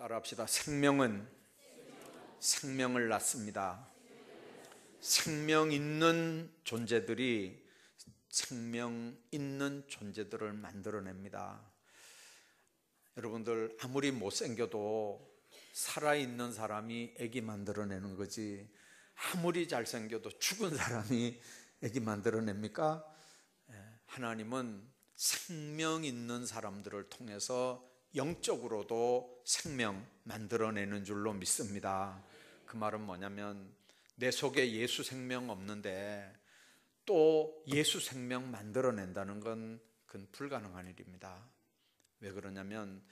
따라합시다. 생명은 생명을 낳습니다. 생명 있는 존재들이 생명 있는 존재들을 만들어냅니다. 여러분들, 아무리 못생겨도 살아있는 사람이 아기 만들어내는 거지, 아무리 잘생겨도 죽은 사람이 아기 만들어냅니까? 하나님은 생명 있는 사람들을 통해서 영적으로도 생명 만들어내는 줄로 믿습니다. 그 말은 뭐냐면, 내 속에 예수 생명 없는데 또 예수 생명 만들어낸다는 건 그건 불가능한 일입니다. 왜 그러냐면,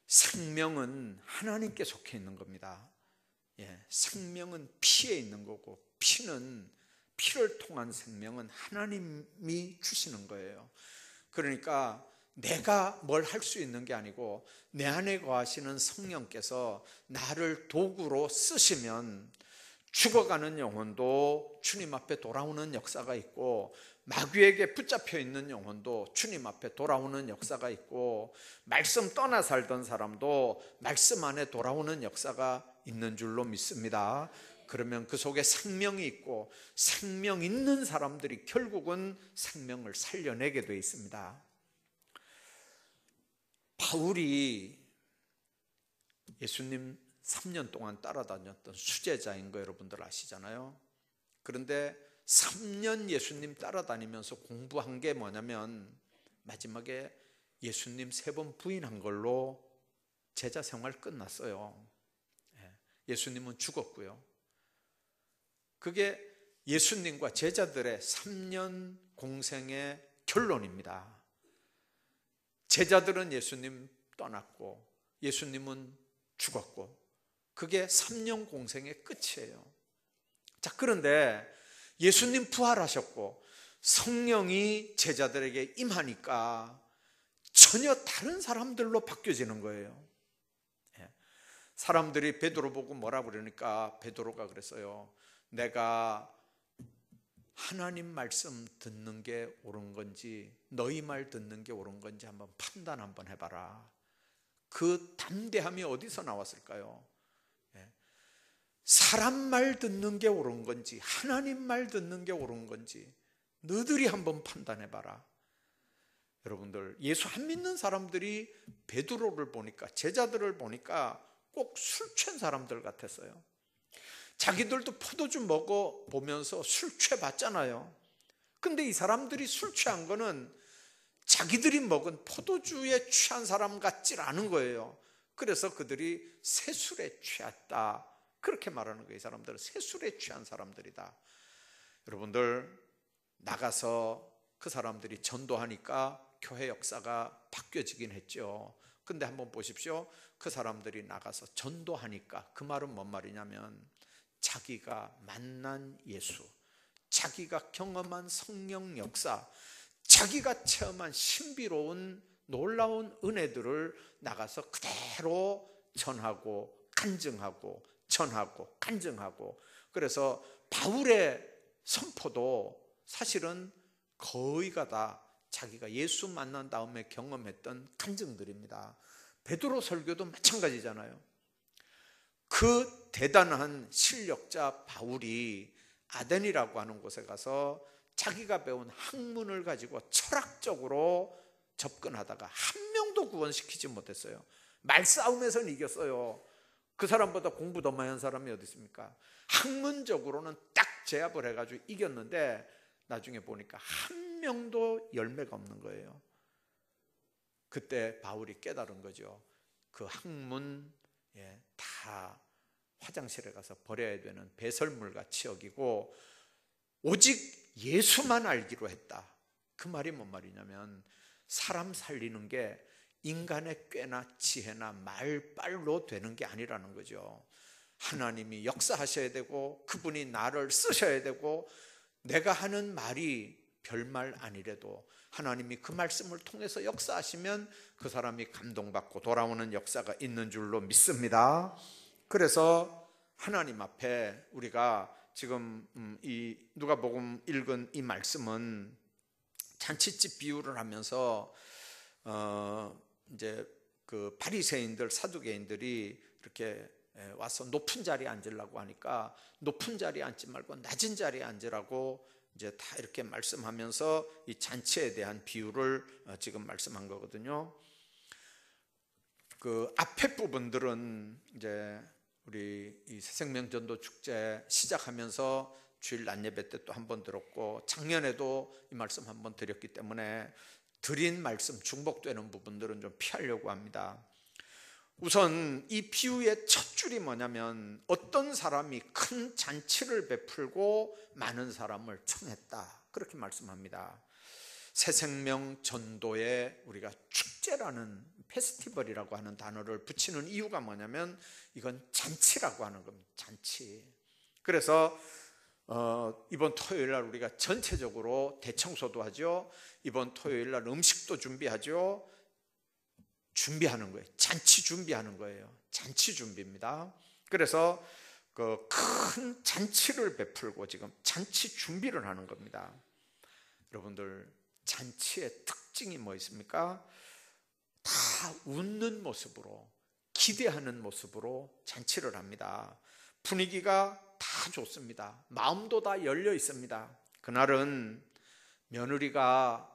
생명은 하나님께 속해 있는 겁니다. 생명은 피에 있는 거고, 피를 통한 생명은 하나님이 주시는 거예요. 그러니까 내가 뭘 할 수 있는 게 아니고, 내 안에 거하시는 성령께서 나를 도구로 쓰시면 죽어가는 영혼도 주님 앞에 돌아오는 역사가 있고, 마귀에게 붙잡혀 있는 영혼도 주님 앞에 돌아오는 역사가 있고, 말씀 떠나 살던 사람도 말씀 안에 돌아오는 역사가 있는 줄로 믿습니다. 그러면 그 속에 생명이 있고, 생명 있는 사람들이 결국은 생명을 살려내게 되어 있습니다. 바울이 예수님 3년 동안 따라다녔던 수제자인 거 여러분들 아시잖아요. 그런데 3년 예수님 따라다니면서 공부한 게 뭐냐면, 마지막에 예수님 3번 부인한 걸로 제자 생활 끝났어요. 예수님은 죽었고요. 그게 예수님과 제자들의 3년 공생의 결론입니다. 제자들은 예수님 떠났고 예수님은 죽었고, 그게 3년 공생의 끝이에요. 자, 그런데 예수님 부활하셨고 성령이 제자들에게 임하니까 전혀 다른 사람들로 바뀌어지는 거예요. 사람들이 베드로 보고 뭐라 그러니까 베드로가 그랬어요. 내가 하나님 말씀 듣는 게 옳은 건지 너희 말 듣는 게 옳은 건지 한번 판단 한번 해봐라. 그 담대함이 어디서 나왔을까요? 사람 말 듣는 게 옳은 건지 하나님 말 듣는 게 옳은 건지 너희들이 한번 판단해봐라. 여러분들, 예수 안 믿는 사람들이 베드로를 보니까, 제자들을 보니까 꼭 술 취한 사람들 같았어요. 자기들도 포도주 먹어보면서 술 취해봤잖아요. 근데 이 사람들이 술 취한 거는 자기들이 먹은 포도주에 취한 사람 같질 않은 거예요. 그래서 그들이 새술에 취했다, 그렇게 말하는 거예요. 이 사람들은 새술에 취한 사람들이다. 여러분들, 나가서 그 사람들이 전도하니까 교회 역사가 바뀌어지긴 했죠. 근데 한번 보십시오. 그 사람들이 나가서 전도하니까 그 말은 뭔 말이냐면, 자기가 만난 예수, 자기가 경험한 성령 역사, 자기가 체험한 신비로운 놀라운 은혜들을 나가서 그대로 전하고 간증하고 전하고 간증하고, 그래서 바울의 선포도 사실은 거의가 다 자기가 예수 만난 다음에 경험했던 간증들입니다. 베드로 설교도 마찬가지잖아요. 그 대단한 실력자 바울이 아덴이라고 하는 곳에 가서 자기가 배운 학문을 가지고 철학적으로 접근하다가 한 명도 구원시키지 못했어요. 말싸움에서는 이겼어요. 그 사람보다 공부 더 많이 한 사람이 어디 있습니까? 학문적으로는 딱 제압을 해가지고 이겼는데 나중에 보니까 한 명도 열매가 없는 거예요. 그때 바울이 깨달은 거죠. 그 학문 다 화장실에 가서 버려야 되는 배설물같이 여기고 오직 예수만 알기로 했다. 그 말이 뭔 말이냐면, 사람 살리는 게 인간의 꾀나 지혜나 말빨로 되는 게 아니라는 거죠. 하나님이 역사하셔야 되고 그분이 나를 쓰셔야 되고, 내가 하는 말이 별말 아니래도 하나님이 그 말씀을 통해서 역사하시면 그 사람이 감동받고 돌아오는 역사가 있는 줄로 믿습니다. 그래서 하나님 앞에 우리가 지금 이 누가복음 읽은 이 말씀은 잔치집 비유를 하면서 이제 그 바리새인들, 사두개인들이 이렇게 와서 높은 자리에 앉으려고 하니까 높은 자리에 앉지 말고 낮은 자리에 앉으라고 이제 다 이렇게 말씀하면서 이 잔치에 대한 비유를 지금 말씀한 거거든요. 그 앞에 부분들은 이제 우리 이 새생명전도 축제 시작하면서 주일 낮 예배 때 또 한 번 들었고, 작년에도 이 말씀 한 번 드렸기 때문에 드린 말씀 중복되는 부분들은 좀 피하려고 합니다. 우선 이 비유의 첫 줄이 뭐냐면, 어떤 사람이 큰 잔치를 베풀고 많은 사람을 청했다, 그렇게 말씀합니다. 새생명 전도에 우리가 축제라는, 페스티벌이라고 하는 단어를 붙이는 이유가 뭐냐면, 이건 잔치라고 하는 겁니다. 잔치. 그래서 이번 토요일 날 우리가 전체적으로 대청소도 하죠. 이번 토요일 날 음식도 준비하죠. 준비하는 거예요. 잔치 준비하는 거예요. 잔치 준비입니다. 그래서 그 큰 잔치를 베풀고 지금 잔치 준비를 하는 겁니다. 여러분들, 잔치의 특징이 뭐 있습니까? 다 웃는 모습으로, 기대하는 모습으로 잔치를 합니다. 분위기가 다 좋습니다. 마음도 다 열려 있습니다. 그날은 며느리가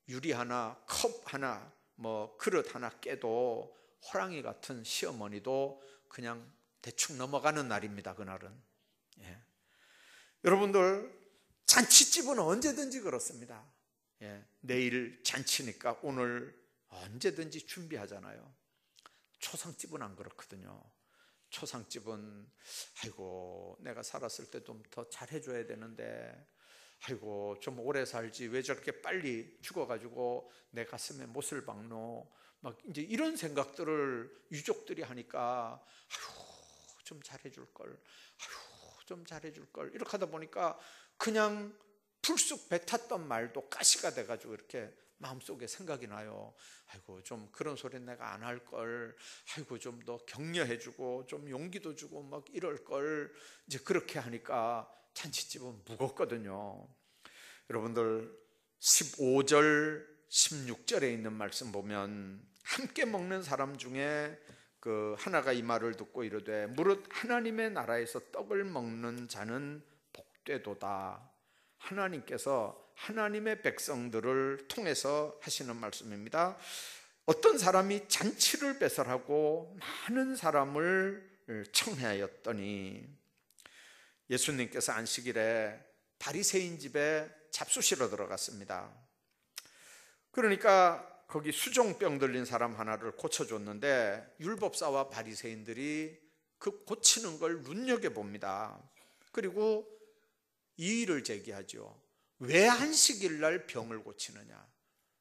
유리 하나, 컵 하나, 뭐 그릇 하나 깨도 호랑이 같은 시어머니도 그냥 대충 넘어가는 날입니다. 그날은. 예. 여러분들, 잔치집은 언제든지 그렇습니다. 예. 내일 잔치니까 오늘 언제든지 준비하잖아요. 초상집은 안 그렇거든요. 초상집은 아이고, 내가 살았을 때 좀 더 잘해줘야 되는데, 아이고 좀 오래 살지 왜 저렇게 빨리 죽어가지고 내 가슴에 못을 박노, 막 이제 이런 생각들을 유족들이 하니까, 아이고 좀 잘해줄 걸, 아이고 좀 잘해줄 걸, 이렇게 하다 보니까 그냥 불쑥 뱉었던 말도 가시가 돼가지고 이렇게 마음속에 생각이 나요. 아이고 좀 그런 소리 내가 안 할 걸, 아이고 좀 더 격려해주고 좀 용기도 주고 막 이럴 걸. 이제 그렇게 하니까 잔치집은 무겁거든요. 여러분들, 15절 16절에 있는 말씀 보면, 함께 먹는 사람 중에 그 하나가 이 말을 듣고 이르되, 무릇 하나님의 나라에서 떡을 먹는 자는 복되도다. 하나님께서 하나님의 백성들을 통해서 하시는 말씀입니다. 어떤 사람이 잔치를 배설하고 많은 사람을 청하였더니, 예수님께서 안식일에 바리새인 집에 잡수시러 들어갔습니다. 그러니까 거기 수종병 들린 사람 하나를 고쳐줬는데, 율법사와 바리새인들이 그 고치는 걸 눈여겨봅니다. 그리고 이의를 제기하죠. 왜 안식일 날 병을 고치느냐,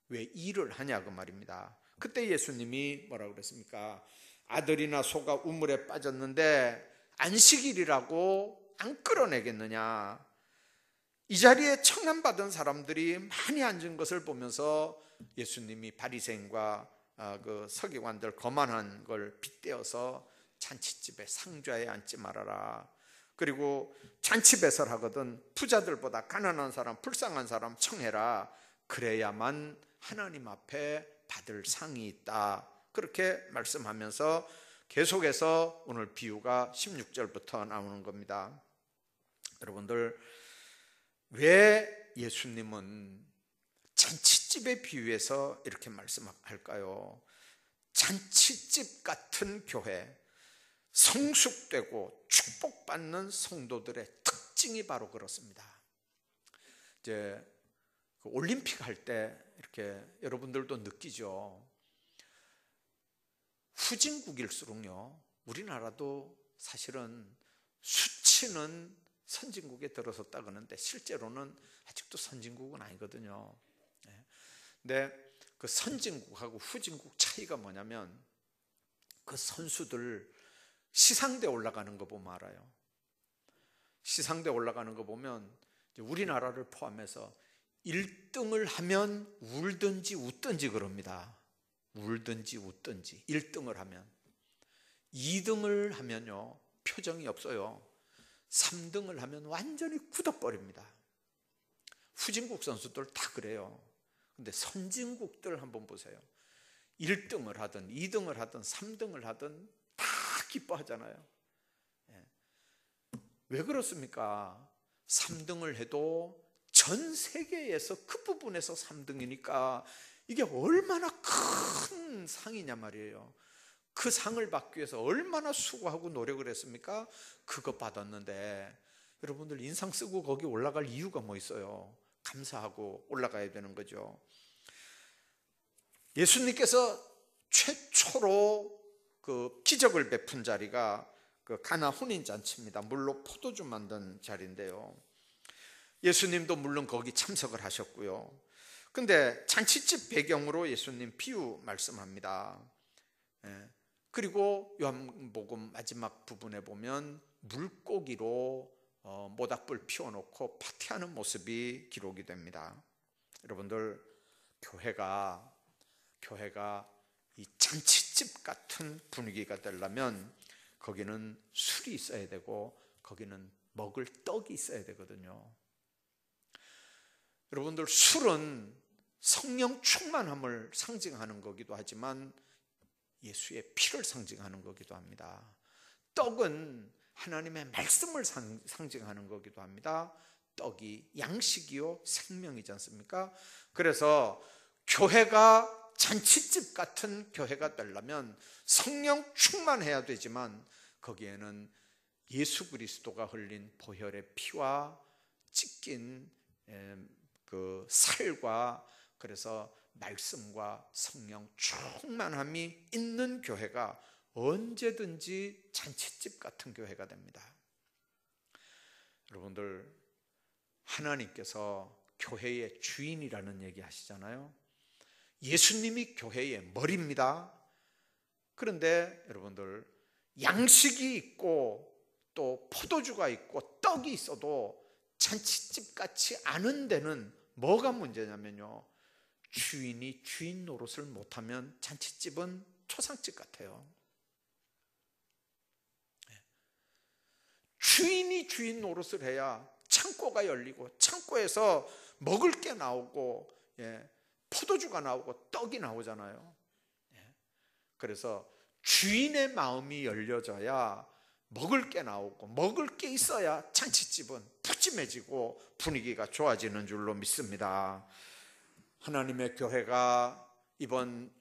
왜 일을 하냐, 그 말입니다. 그때 예수님이 뭐라고 그랬습니까? 아들이나 소가 우물에 빠졌는데 안식일이라고 안 끌어내겠느냐. 이 자리에 청함받은 사람들이 많이 앉은 것을 보면서 예수님이 바리새인과 그 서기관들 거만한 걸 빗대어서 잔치집에 상좌에 앉지 말아라. 그리고 잔치 배설하거든 부자들보다 가난한 사람, 불쌍한 사람 청해라. 그래야만 하나님 앞에 받을 상이 있다. 그렇게 말씀하면서 계속해서 오늘 비유가 16절부터 나오는 겁니다. 여러분들, 왜 예수님은 잔치집의 비유에서 이렇게 말씀할까요? 잔치집 같은 교회, 성숙되고 축복받는 성도들의 특징이 바로 그렇습니다. 이제 그 올림픽 할 때 이렇게 여러분들도 느끼죠. 후진국일수록요, 우리나라도 사실은 수치는 선진국에 들어섰다 그러는데 실제로는 아직도 선진국은 아니거든요. 근데 그 선진국하고 후진국 차이가 뭐냐면, 그 선수들 시상대 올라가는 거 보면 알아요. 시상대 올라가는 거 보면 우리나라를 포함해서 1등을 하면 울든지 웃든지 그럽니다. 울든지 웃든지. 1등을 하면. 2등을 하면요, 표정이 없어요. 3등을 하면 완전히 굳어버립니다. 후진국 선수들 다 그래요. 근데 선진국들 한번 보세요. 1등을 하든 2등을 하든 3등을 하든 다 기뻐하잖아요. 왜 그렇습니까? 3등을 해도 전 세계에서 그 부분에서 3등이니까 이게 얼마나 큰 상이냐 말이에요. 그 상을 받기 위해서 얼마나 수고하고 노력을 했습니까? 그거 받았는데 여러분들 인상 쓰고 거기 올라갈 이유가 뭐 있어요? 감사하고 올라가야 되는 거죠. 예수님께서 최초로 그 기적을 베푼 자리가 그 가나 혼인잔치입니다. 물로 포도주 만든 자리인데요. 예수님도 물론 거기 참석을 하셨고요. 근데 잔치집 배경으로 예수님 비유 말씀합니다. 그리고 요한복음 마지막 부분에 보면 물고기로 모닥불 피워놓고 파티하는 모습이 기록이 됩니다. 여러분들, 교회가 이 잔치집 같은 분위기가 되려면 거기는 술이 있어야 되고 거기는 먹을 떡이 있어야 되거든요. 여러분들, 술은 성령 충만함을 상징하는 거기도 하지만 예수의 피를 상징하는 거기도 합니다. 떡은 하나님의 말씀을 상징하는 거기도 합니다. 떡이 양식이요 생명이지 않습니까? 그래서 교회가 잔치집 같은 교회가 되려면 성령 충만해야 되지만 거기에는 예수 그리스도가 흘린 보혈의 피와 찢긴 그 살과 그래서 말씀과 성령 충만함이 있는 교회가 언제든지 잔치집 같은 교회가 됩니다. 여러분들, 하나님께서 교회의 주인이라는 얘기 하시잖아요. 예수님이 교회의 머리입니다. 그런데 여러분들, 양식이 있고 또 포도주가 있고 떡이 있어도 잔치집 같이 않은 데는 뭐가 문제냐면요, 주인이 주인 노릇을 못하면 잔치집은 초상집 같아요. 주인이 주인 노릇을 해야 창고가 열리고 창고에서 먹을 게 나오고 포도주가 나오고 떡이 나오잖아요. 그래서 주인의 마음이 열려져야 먹을 게 나오고 먹을 게 있어야 잔치집은 푸짐해지고 분위기가 좋아지는 줄로 믿습니다. 하나님의 교회가 이번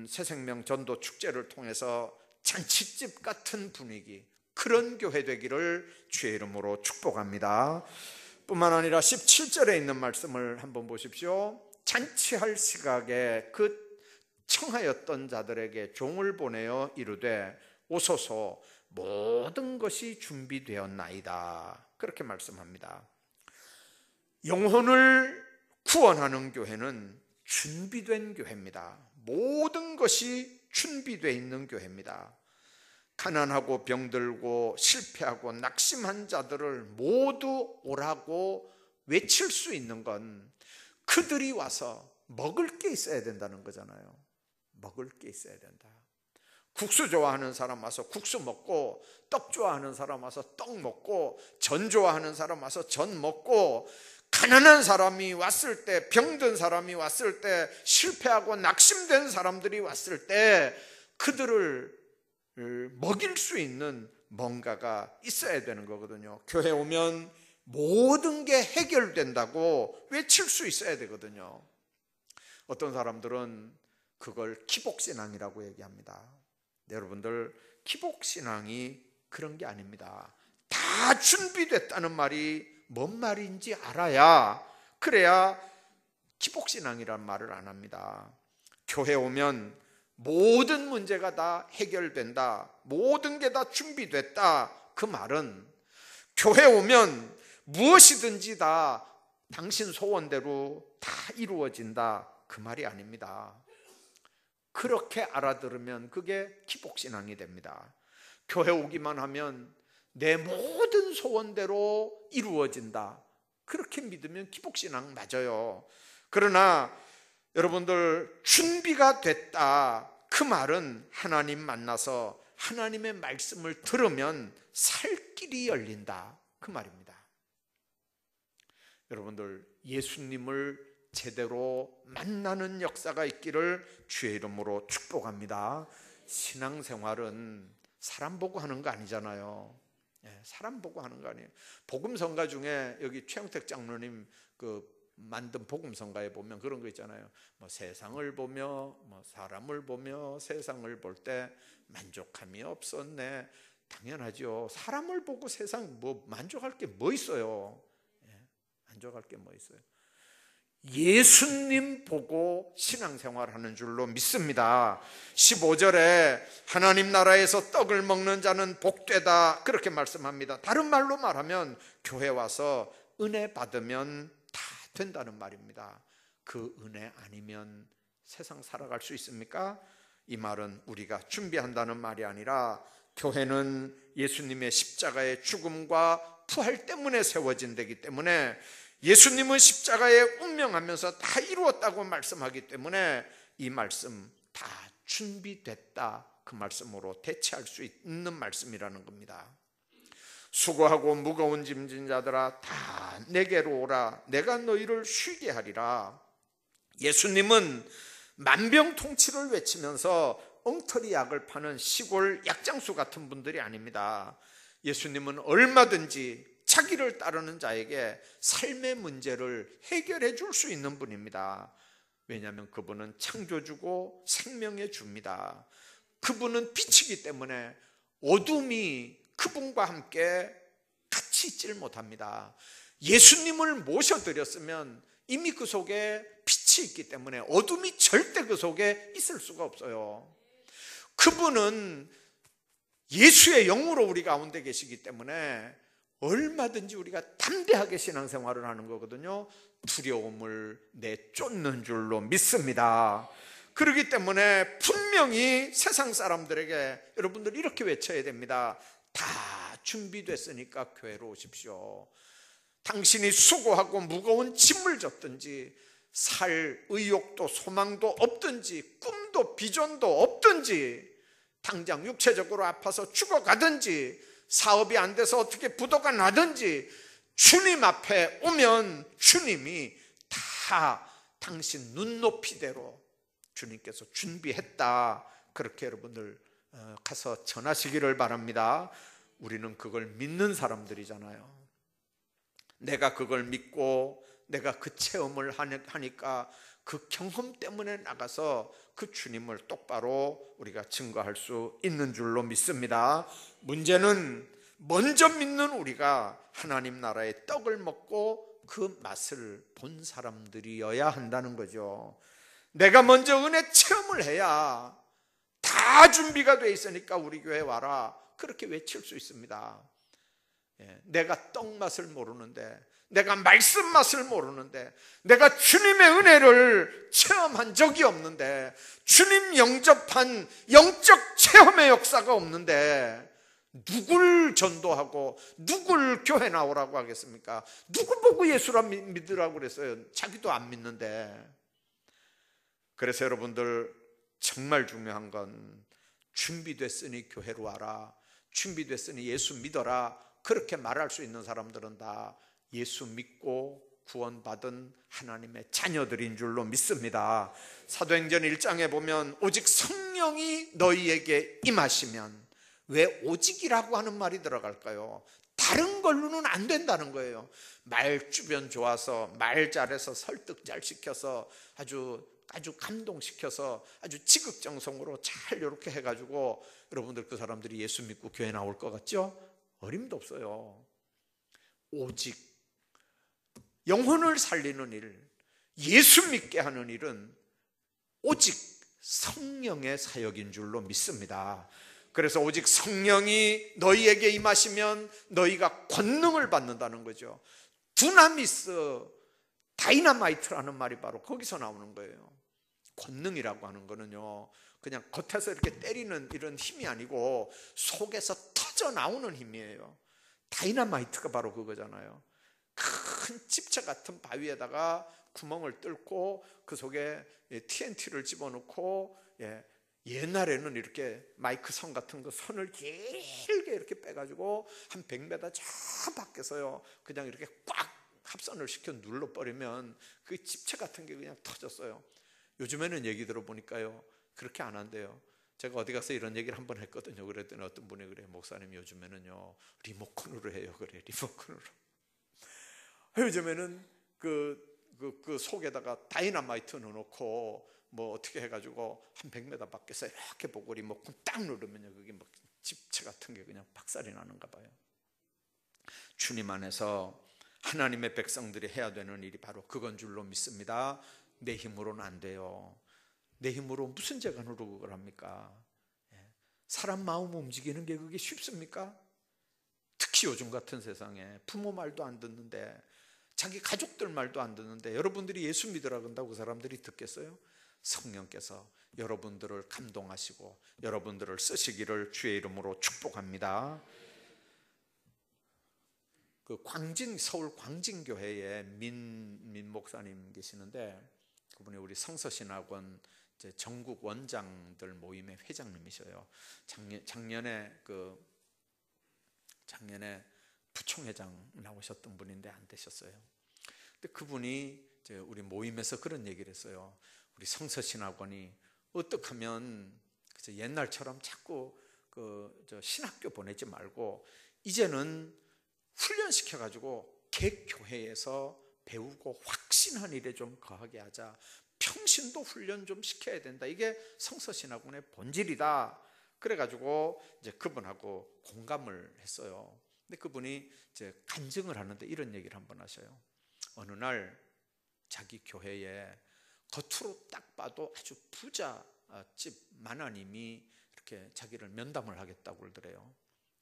새생명 전도 축제를 통해서 잔치집 같은 분위기, 그런 교회 되기를 주의 이름으로 축복합니다. 뿐만 아니라 17절에 있는 말씀을 한번 보십시오. 잔치할 시각에 그 청하였던 자들에게 종을 보내어 이르되 오소서, 모든 것이 준비되었나이다. 그렇게 말씀합니다. 영혼을 구원하는 교회는 준비된 교회입니다. 모든 것이 준비되어 있는 교회입니다. 가난하고 병들고 실패하고 낙심한 자들을 모두 오라고 외칠 수 있는 건 그들이 와서 먹을 게 있어야 된다는 거잖아요. 먹을 게 있어야 된다. 국수 좋아하는 사람 와서 국수 먹고, 떡 좋아하는 사람 와서 떡 먹고, 전 좋아하는 사람 와서 전 먹고, 가난한 사람이 왔을 때, 병든 사람이 왔을 때, 실패하고 낙심된 사람들이 왔을 때 그들을 먹일 수 있는 뭔가가 있어야 되는 거거든요. 교회 오면 모든 게 해결된다고 외칠 수 있어야 되거든요. 어떤 사람들은 그걸 기복신앙이라고 얘기합니다. 여러분들, 기복신앙이 그런 게 아닙니다. 다 준비됐다는 말이 뭔 말인지 알아야, 그래야 기복신앙이란 말을 안 합니다. 교회 오면 모든 문제가 다 해결된다, 모든 게 다 준비됐다, 그 말은 교회 오면 무엇이든지 다 당신 소원대로 다 이루어진다, 그 말이 아닙니다. 그렇게 알아들으면 그게 기복신앙이 됩니다. 교회 오기만 하면 내 모든 소원대로 이루어진다, 그렇게 믿으면 기복신앙 맞아요. 그러나 여러분들, 준비가 됐다, 그 말은 하나님 만나서 하나님의 말씀을 들으면 살 길이 열린다, 그 말입니다. 여러분들, 예수님을 제대로 만나는 역사가 있기를 주의 이름으로 축복합니다. 신앙생활은 사람 보고 하는 거 아니잖아요. 사람 보고 하는 거 아니에요. 복음성가 중에 여기 최영택 장로님 만든 복음성가에 보면 그런 거 있잖아요. 뭐 세상을 보며 사람을 보며 세상을 볼 때 만족함이 없었네. 당연하죠. 사람을 보고 세상 만족할 게 뭐 있어요? 만족할 게 뭐 있어요? 예수님 보고 신앙생활하는 줄로 믿습니다. 15절에 하나님 나라에서 떡을 먹는 자는 복되다 그렇게 말씀합니다. 다른 말로 말하면 교회 와서 은혜 받으면 다 된다는 말입니다. 그 은혜 아니면 세상 살아갈 수 있습니까? 이 말은 우리가 준비한다는 말이 아니라 교회는 예수님의 십자가의 죽음과 부활 때문에 세워진 데기 때문에 예수님은 십자가에 운명하면서 다 이루었다고 말씀하기 때문에 이 말씀 다 준비됐다 그 말씀으로 대체할 수 있는 말씀이라는 겁니다. 수고하고 무거운 짐진 자들아 다 내게로 오라 내가 너희를 쉬게 하리라. 예수님은 만병통치를 외치면서 엉터리 약을 파는 시골 약장수 같은 분들이 아닙니다. 예수님은 얼마든지 자기를 따르는 자에게 삶의 문제를 해결해 줄 수 있는 분입니다. 왜냐하면 그분은 창조주고 생명의 주입니다. 그분은 빛이기 때문에 어둠이 그분과 함께 같이 있지를 못합니다. 예수님을 모셔드렸으면 이미 그 속에 빛이 있기 때문에 어둠이 절대 그 속에 있을 수가 없어요. 그분은 예수의 영으로 우리 가운데 계시기 때문에 얼마든지 우리가 담대하게 신앙생활을 하는 거거든요. 두려움을 내쫓는 줄로 믿습니다. 그렇기 때문에 분명히 세상 사람들에게 여러분들 이렇게 외쳐야 됩니다. 다 준비됐으니까 교회로 오십시오. 당신이 수고하고 무거운 짐을 졌든지 살 의욕도 소망도 없든지 꿈도 비전도 없든지 당장 육체적으로 아파서 죽어가든지 사업이 안 돼서 어떻게 부도가 나든지 주님 앞에 오면 주님이 다 당신 눈높이대로 주님께서 준비했다 그렇게 여러분들 가서 전하시기를 바랍니다. 우리는 그걸 믿는 사람들이잖아요. 내가 그걸 믿고 내가 그 체험을 하니까 그 경험 때문에 나가서 그 주님을 똑바로 우리가 증거할 수 있는 줄로 믿습니다. 문제는 먼저 믿는 우리가 하나님 나라의 떡을 먹고 그 맛을 본 사람들이어야 한다는 거죠. 내가 먼저 은혜 체험을 해야 다 준비가 돼 있으니까 우리 교회 와라 그렇게 외칠 수 있습니다. 내가 떡 맛을 모르는데 내가 말씀 맛을 모르는데 내가 주님의 은혜를 체험한 적이 없는데 주님 영접한 영적 체험의 역사가 없는데 누굴 전도하고 누굴 교회 나오라고 하겠습니까? 누굴 보고 예수라 믿으라고 그랬어요? 자기도 안 믿는데. 그래서 여러분들 정말 중요한 건 준비됐으니 교회로 와라, 준비됐으니 예수 믿어라 그렇게 말할 수 있는 사람들은 다 예수 믿고 구원받은 하나님의 자녀들인 줄로 믿습니다. 사도행전 1장에 보면 오직 성령이 너희에게 임하시면, 왜 오직이라고 하는 말이 들어갈까요? 다른 걸로는 안 된다는 거예요. 말 주변 좋아서 말 잘해서 설득 잘 시켜서 아주 감동시켜서 아주 지극정성으로 잘 이렇게 해가지고 여러분들 그 사람들이 예수 믿고 교회 나올 것 같죠? 어림도 없어요. 오직 영혼을 살리는 일, 예수 믿게 하는 일은 오직 성령의 사역인 줄로 믿습니다. 그래서 오직 성령이 너희에게 임하시면 너희가 권능을 받는다는 거죠. 두나미스, 다이너마이트라는 말이 바로 거기서 나오는 거예요. 권능이라고 하는 거는요, 그냥 겉에서 이렇게 때리는 이런 힘이 아니고 속에서 터져 나오는 힘이에요. 다이너마이트가 바로 그거잖아요. 큰 집차 같은 바위에다가 구멍을 뚫고 그 속에 TNT를 집어넣고, 옛날에는 이렇게 마이크 선 같은 거 선을 길게 이렇게 빼가지고 한 100m 저 밖에서요 그냥 이렇게 꽉 합선을 시켜 눌러버리면 그 집체 같은 게 그냥 터졌어요. 요즘에는 얘기 들어보니까요, 그렇게 안 한대요. 제가 어디 가서 이런 얘기를 한번 했거든요. 그랬더니 어떤 분이 그래요. 목사님, 요즘에는요 리모컨으로 해요. 그래, 리모컨으로. 요즘에는 그 속에다가 다이너마이트 넣어놓고 뭐 어떻게 해가지고 한 100m 밖에서 이렇게 보고 리모컨 딱 누르면요, 그게 막 집체 같은 게 그냥 박살이 나는가 봐요. 주님 안에서 하나님의 백성들이 해야 되는 일이 바로 그건 줄로 믿습니다. 내 힘으로는 안 돼요. 내 힘으로 무슨 재간으로 그걸 합니까? 사람 마음 움직이는 게 그게 쉽습니까? 특히 요즘 같은 세상에 부모 말도 안 듣는데, 자기 가족들 말도 안 듣는데 여러분들이 예수 믿으라 그런다고 그 사람들이 듣겠어요? 성령께서 여러분들을 감동하시고 여러분들을 쓰시기를 주의 이름으로 축복합니다. 그 서울 광진교회에 민 목사님 계시는데, 그분이 우리 성서신학원 전국 원장들 모임의 회장님이셔요. 작년에 부총회장 나오셨던 분인데 안 되셨어요. 근데 그분이 이제 우리 모임에서 그런 얘기를 했어요. 우리 성서신학원이 어떻게 하면 옛날처럼 자꾸 신학교 보내지 말고 이제는 훈련시켜가지고 객교회에서 배우고 확신한 일에 좀 거하게 하자. 평신도 훈련 좀 시켜야 된다. 이게 성서신학원의 본질이다. 그래가지고 이제 그분하고 공감을 했어요. 근데 그분이 이제 간증을 하는데 이런 얘기를 한번 하셔요. 어느 날 자기 교회에 겉으로 딱 봐도 아주 부잣집 마나님이 이렇게 자기를 면담을 하겠다고 그러더래요.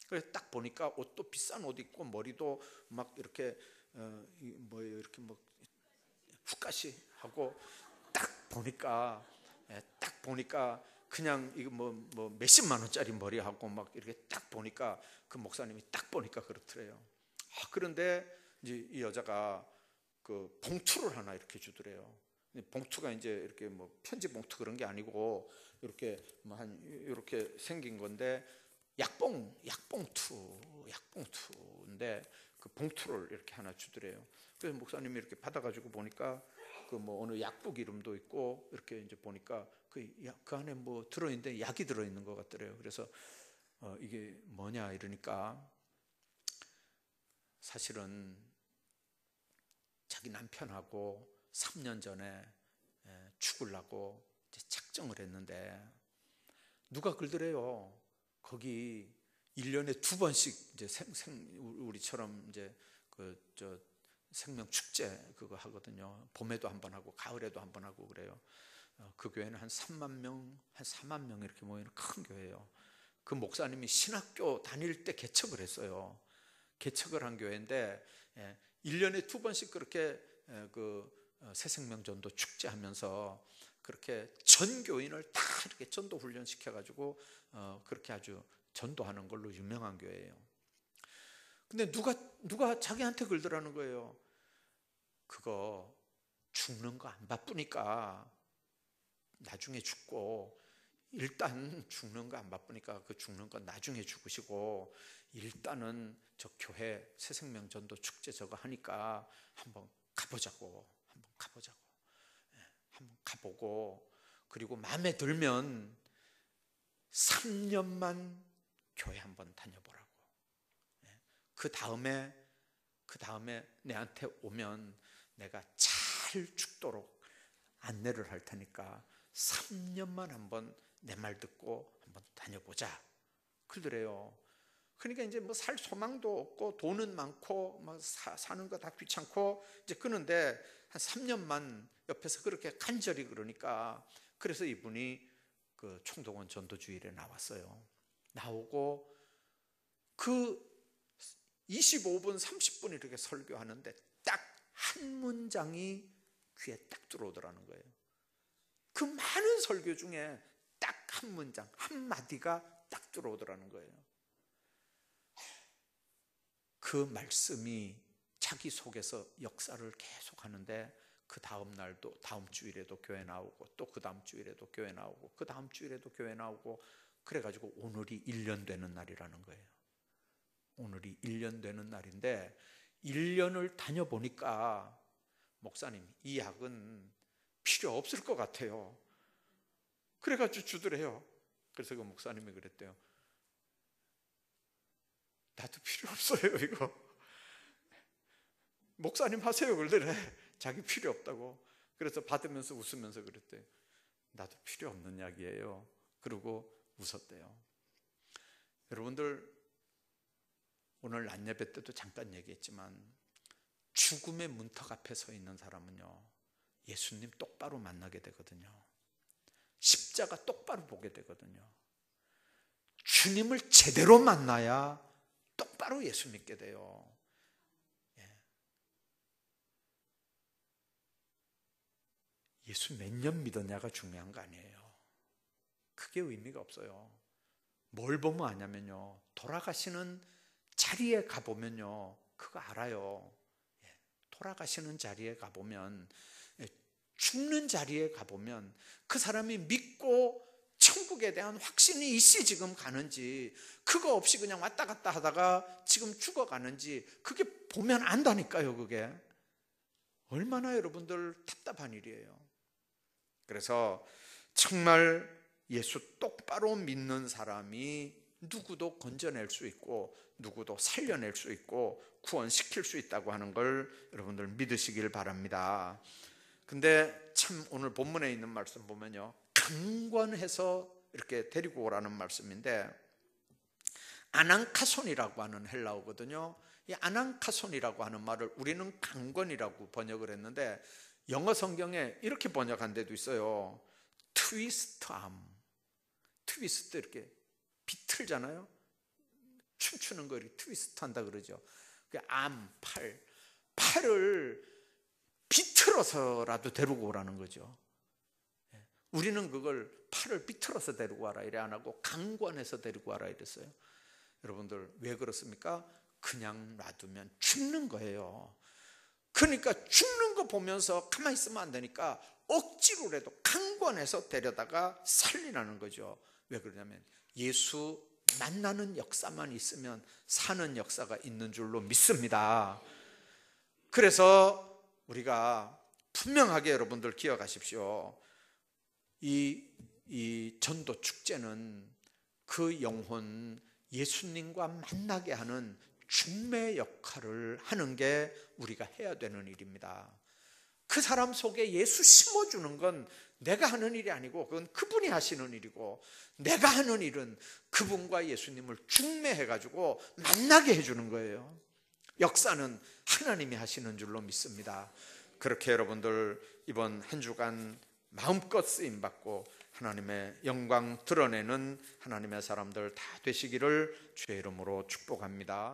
그래서 딱 보니까 옷도 비싼 옷 입고 머리도 막 이렇게 이렇게 뭐 훅가시 하고 딱 보니까 그냥 이거 뭐 몇십만 원짜리 머리하고 막 이렇게 딱 보니까 그 목사님이 딱 보니까 그렇더래요. 그런데 이제 이 여자가 그 봉투를 하나 이렇게 주더래요. 봉투가 이제 이렇게 뭐 편지 봉투 그런 게 아니고 이렇게 뭐 이렇게 생긴 건데 약봉투인데 그 봉투를 이렇게 하나 주더래요. 그래서 목사님이 이렇게 받아가지고 보니까 그 뭐 어느 약국 이름도 있고 이렇게 이제 보니까 그 안에 뭐 들어있는데 약이 들어있는 것 같더래요. 그래서 이게 뭐냐 이러니까 사실은 자기 남편하고 3년 전에 죽으려고 이제 작정을 했는데 누가 그러더래요. 거기 1년에 2번씩 이제 우리처럼 이제 생명 축제 그거 하거든요. 봄에도 한 번 하고 가을에도 한 번 하고 그래요. 그 교회는 한 3만 명, 한 4만 명 이렇게 모이는 큰 교회예요. 그 목사님이 신학교 다닐 때 개척을 했어요. 개척을 한 교회인데 1년에 2번씩 그렇게 새생명 전도 축제하면서 그렇게 전 교인을 다 이렇게 전도 훈련 시켜가지고 그렇게 아주 전도하는 걸로 유명한 교회예요. 근데 누가 자기한테 그러더라는 거예요. 그거 죽는 거 안 바쁘니까 나중에 죽고, 일단 죽는 거 안 바쁘니까 그 죽는 거 나중에 죽으시고, 일단은 저 교회 새생명 전도 축제 저거 하니까 한번 가보자고. 한번 가보고, 그리고 마음에 들면 3년만 교회 한번 다녀보라고. 그 다음에 내한테 오면 내가 잘 죽도록 안내를 할 테니까 3년만 한번 내 말 듣고 한번 다녀보자. 그러더래요. 그러니까 이제 뭐 살 소망도 없고 돈은 많고 막 사는 거 다 귀찮고 이제 그런데 한 3년만 옆에서 그렇게 간절히 그러니까, 그래서 이분이 그 총동원 전도주일에 나왔어요. 나오고 그 25분 30분 이렇게 설교하는데 딱 한 문장이 귀에 딱 들어오더라는 거예요. 그 많은 설교 중에 딱 한 문장, 한 마디가 딱 들어오더라는 거예요. 그 말씀이 자기 속에서 역사를 계속 하는데, 그 다음 날도 다음 주일에도 교회 나오고, 또 그 다음 주일에도 교회 나오고, 그 다음 주일에도 교회 나오고, 그래가지고 오늘이 1년 되는 날이라는 거예요. 오늘이 1년 되는 날인데, 1년을 다녀보니까 목사님, 이 약은 필요 없을 것 같아요. 그래가지고 주더래요. 그래서 그 목사님이 그랬대요. 나도 필요 없어요, 이거. 목사님 하세요. 그러더래. 자기 필요 없다고. 그래서 받으면서 웃으면서 그랬대요. 나도 필요 없는 약이에요. 그러고 웃었대요. 여러분들, 오늘 낮예배 때도 잠깐 얘기했지만 죽음의 문턱 앞에 서 있는 사람은요, 예수님 똑바로 만나게 되거든요. 십자가 똑바로 보게 되거든요. 주님을 제대로 만나야 똑바로 예수 믿게 돼요. 예수 몇 년 믿었냐가 중요한 거 아니에요. 그게 의미가 없어요. 뭘 보면 아냐면요, 돌아가시는 자리에 가보면요, 그거 알아요. 돌아가시는 자리에 가보면, 죽는 자리에 가보면 그 사람이 믿고 천국에 대한 확신이 있이 지금 가는지, 그거 없이 그냥 왔다 갔다 하다가 지금 죽어가는지, 그게 보면 안다니까요. 그게 얼마나 여러분들 답답한 일이에요. 그래서 정말 예수 똑바로 믿는 사람이 누구도 건져낼 수 있고 누구도 살려낼 수 있고 구원시킬 수 있다고 하는 걸 여러분들 믿으시길 바랍니다. 근데 참 오늘 본문에 있는 말씀 보면요, 강권해서 이렇게 데리고 오라는 말씀인데, 아난카손이라고 하는 헬라어거든요. 이 아난카손이라고 하는 말을 우리는 강권이라고 번역을 했는데, 영어 성경에 이렇게 번역한 데도 있어요. 트위스트 암. 트위스트, 이렇게 비틀잖아요. 춤추는 거 이렇게 트위스트 한다 그러죠. 암, 팔을 비틀어서라도 데리고 오라는 거죠. 우리는 그걸 팔을 비틀어서 데리고 와라 이래 안 하고 강권해서 데리고 와라 이랬어요. 여러분들 왜 그렇습니까? 그냥 놔두면 죽는 거예요. 그러니까 죽는 거 보면서 가만히 있으면 안 되니까 억지로라도 강권해서 데려다가 살리라는 거죠. 왜 그러냐면 예수 만나는 역사만 있으면 사는 역사가 있는 줄로 믿습니다. 그래서 우리가 분명하게 여러분들 기억하십시오. 이 전도 축제는 그 영혼 예수님과 만나게 하는 중매 역할을 하는 게 우리가 해야 되는 일입니다. 그 사람 속에 예수 심어주는 건 내가 하는 일이 아니고 그건 그분이 하시는 일이고, 내가 하는 일은 그분과 예수님을 중매해가지고 만나게 해주는 거예요. 역사는 하나님이 하시는 줄로 믿습니다. 그렇게 여러분들 이번 한 주간 마음껏 쓰임받고 하나님의 영광 드러내는 하나님의 사람들 다 되시기를 주의 이름으로 축복합니다.